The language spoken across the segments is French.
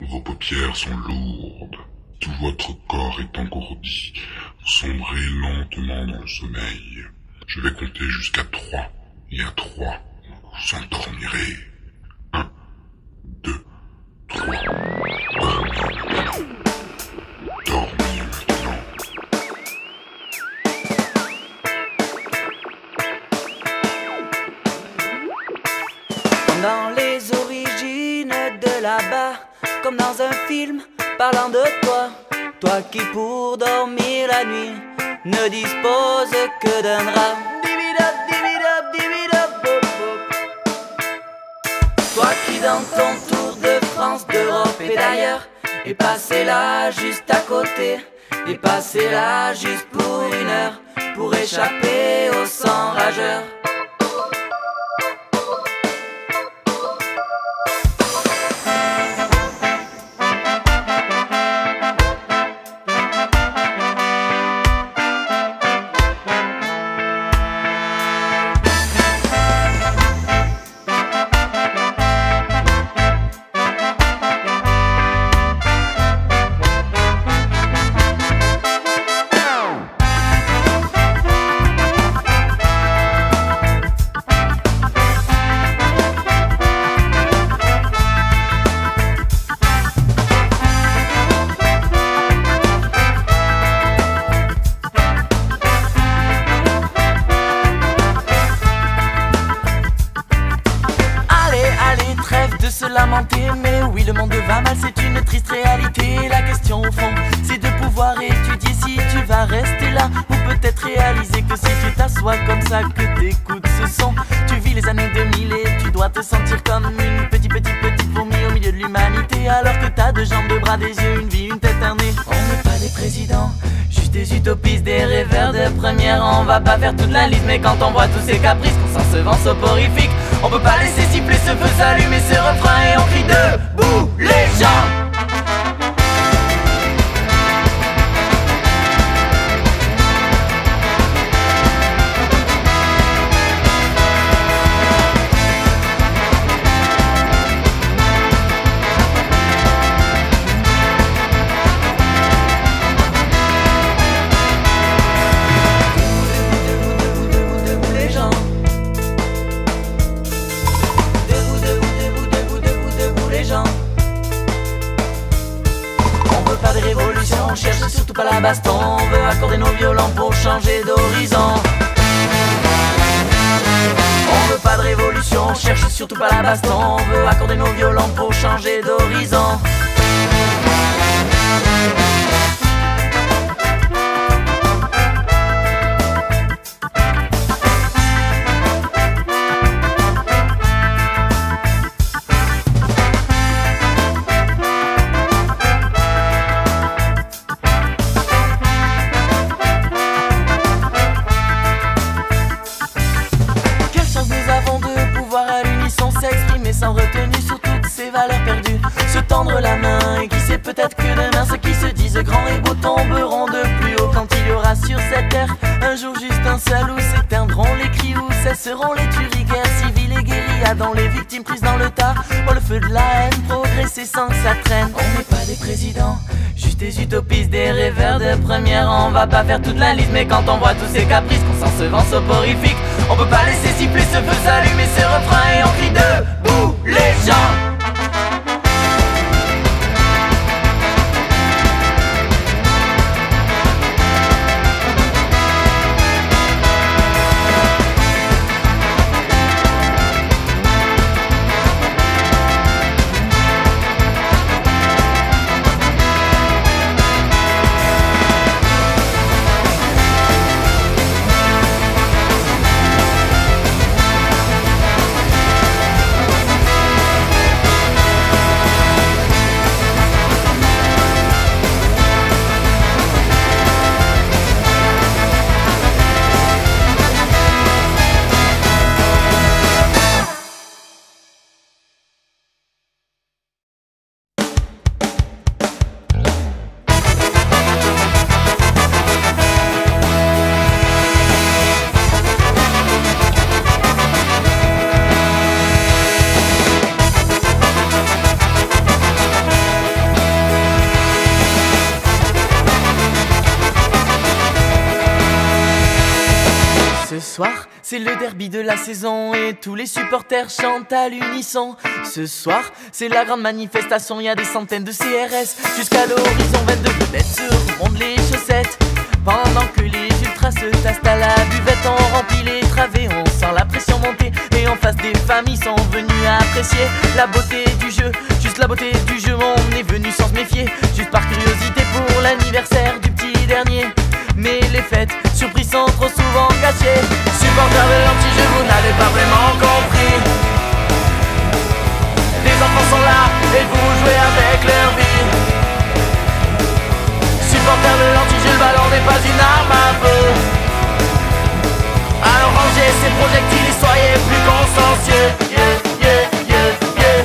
Vos paupières sont lourdes, tout votre corps est engourdi, vous sombrez lentement dans le sommeil. Je vais compter jusqu'à 3, et à 3, vous endormirez. 1, 2, 3, dormez maintenant. Dormez maintenant. Dans les origines de là-bas, comme dans un film parlant de toi, toi qui pour dormir la nuit ne dispose que d'un drap. Toi qui dans ton tour de France, d'Europe et d'ailleurs est passé là juste à côté, est passé là juste pour 1 heure, pour échapper au sang rageur. De se lamenter, mais oui le monde va mal, c'est une triste réalité. La question au fond, c'est de pouvoir étudier si tu vas rester là, ou peut-être réaliser que si tu t'assois comme ça, que t'écoutes ce son, tu vis les années 2000 et tu dois te sentir comme une petite fourmi au milieu de l'humanité, alors que t'as 2 jambes, 2 bras, des yeux, une vie, une tête, un nez. On n'est pas des présidents, juste des utopistes, des rêveurs de première. On va pas faire toute la liste, mais quand on voit tous ces caprices, qu'on s'en se vend soporifique, on peut pas laisser siffler ce feu, s'allumer ce refrain et on crie debout les gens. On cherche surtout pas la baston, on veut accorder nos violons pour changer d'horizon. On veut pas de révolution, on cherche surtout pas la baston, on veut accorder nos violons pour changer d'horizon. S'exprimer sans retenue sur toutes ces valeurs perdues, se tendre la main et qui sait peut-être que demain ceux qui se disent grands et beaux tomberont de plus haut quand il y aura sur cette terre un jour juste un seul où s'éteindront les cris, où cesseront les tueries, guerres civiles et guérillas dont les victimes prises dans le tas pour le feu de la haine progresser sans que ça traîne. On n'est pas des présidents, juste des utopistes, des rêveurs de première. On va pas faire toute la liste, mais quand on voit tous ces caprices, qu'on s'en se vend soporifique, on peut pas laisser siffler ce feu, s'allumer ce refrain et on crie debout les gens. c'est le derby de la saison et tous les supporters chantent à l'unisson. Ce soir, c'est la grande manifestation, y a des centaines de CRS. Jusqu'à l'horizon, 22 vedettes se remontent les chaussettes. Pendant que les ultras se tassent à la buvette, on remplit les travées, on sent la pression monter. Et en face des familles sont venues apprécier la beauté du jeu, juste la beauté du jeu. On est venu sans se méfier, juste par curiosité pour l'anniversaire du petit dernier. Mais les fêtes, surprises sont trop souvent gâchées. Supporters de l'anti-jeu, vous n'avez pas vraiment compris. Les enfants sont là et vous jouez avec leur vie. Supporters de l'anti-jeu, le ballon n'est pas une arme à feu. Alors rangez ces projectiles et soyez plus consciencieux. Yeah, yeah, yeah, yeah.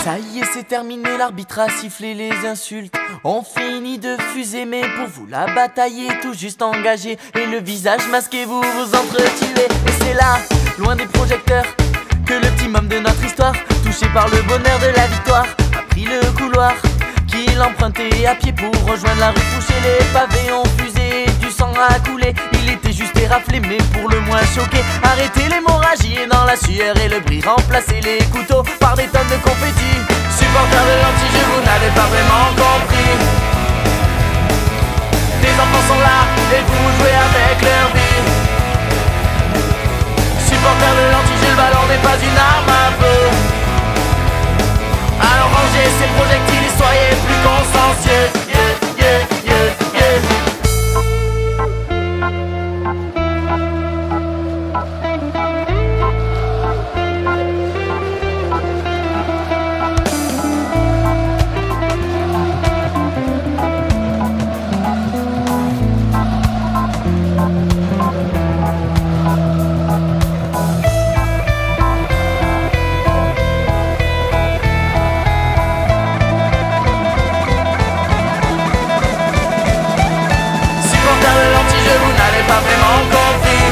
Ça y est, c'est terminé, l'arbitre a sifflé les insultes. On finit de fuser, mais pour vous la bataille est tout juste engagée. Et le visage masqué, vous vous entretuez. Et c'est là, loin des projecteurs, que le petit homme de notre histoire, touché par le bonheur de la victoire, a pris le couloir qu'il empruntait à pied pour rejoindre la rue Fouché. Les pavés ont fusé, du sang a coulé. Il était juste éraflé, mais pour le moins choqué. Arrêtez l'hémorragie et dans la sueur et le bris, remplacez les couteaux par des tonnes de confettis. Supporters de l'anti-jeu, vous n'avez pas vraiment compris. Les enfants sont là et vous jouez avec leur vie. Supporters de l'anti-jeu, le ballon n'est pas une arme à feu. Alors rangez ces projectiles et soyez plus consciencieux. Yeah, yeah, yeah, yeah. Vous n'avez pas vraiment compris.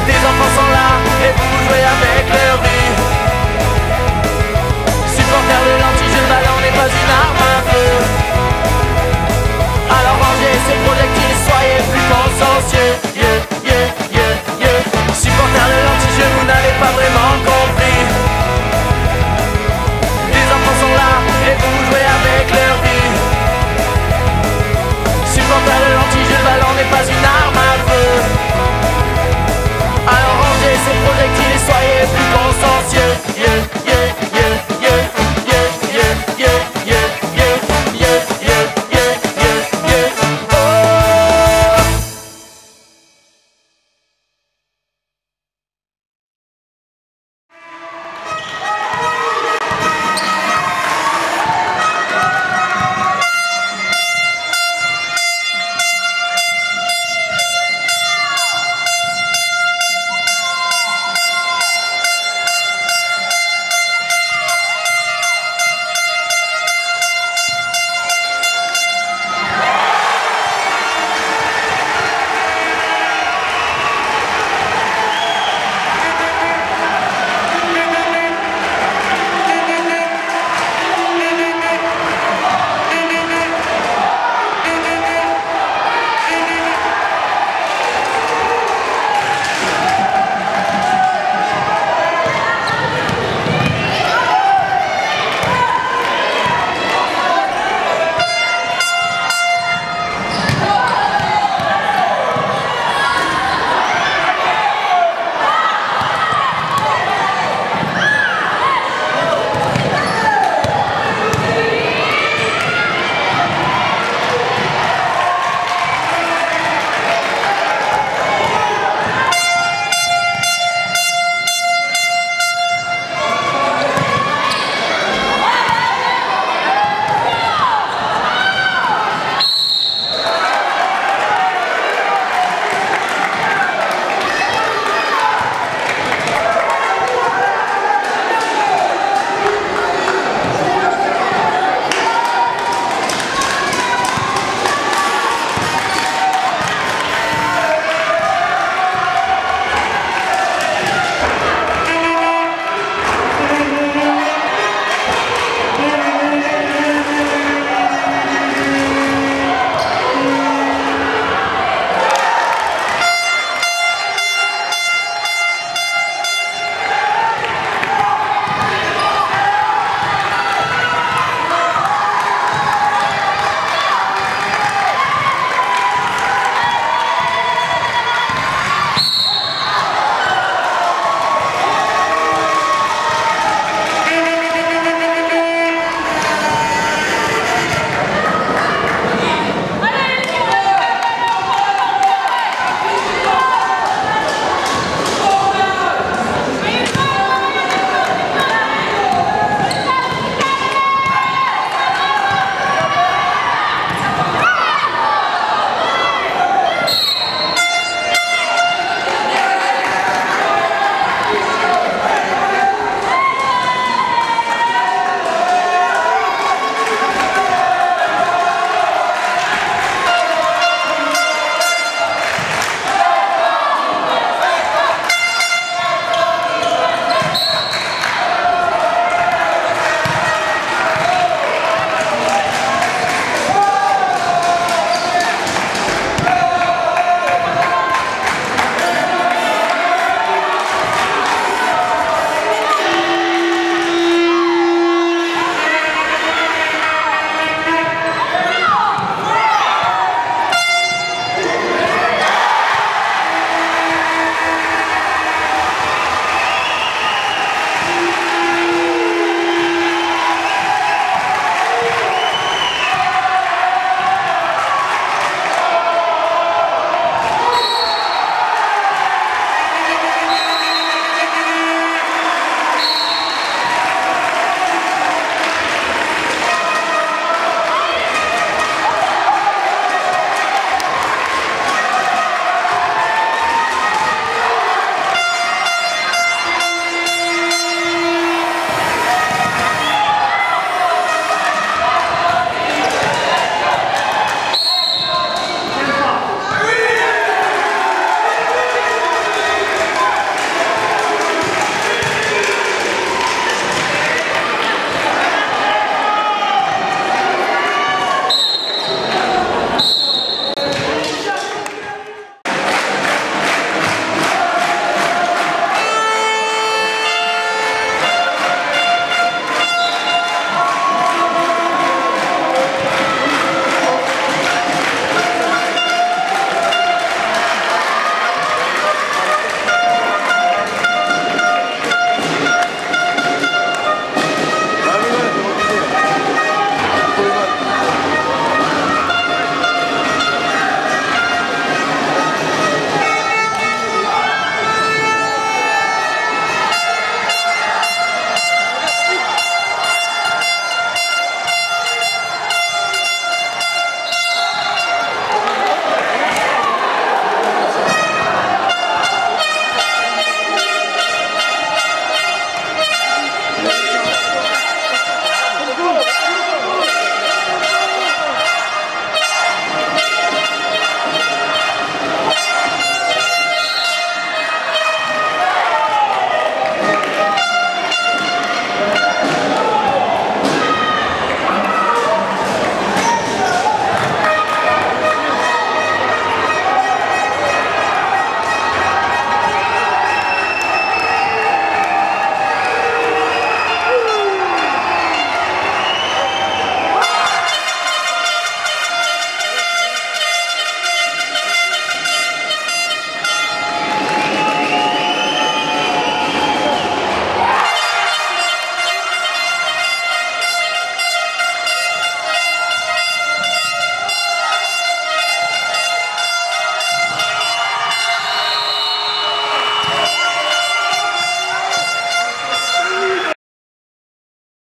Des enfants sont là et vous jouez avec leur vie. Supporters de l'anti-jeu, le ballon n'est pas une arme à feu. Alors rangez ces projectiles et soyez plus consciencieux. Yeah, yeah, yeah, yeah. Supporters de l'anti-jeu, vous n'avez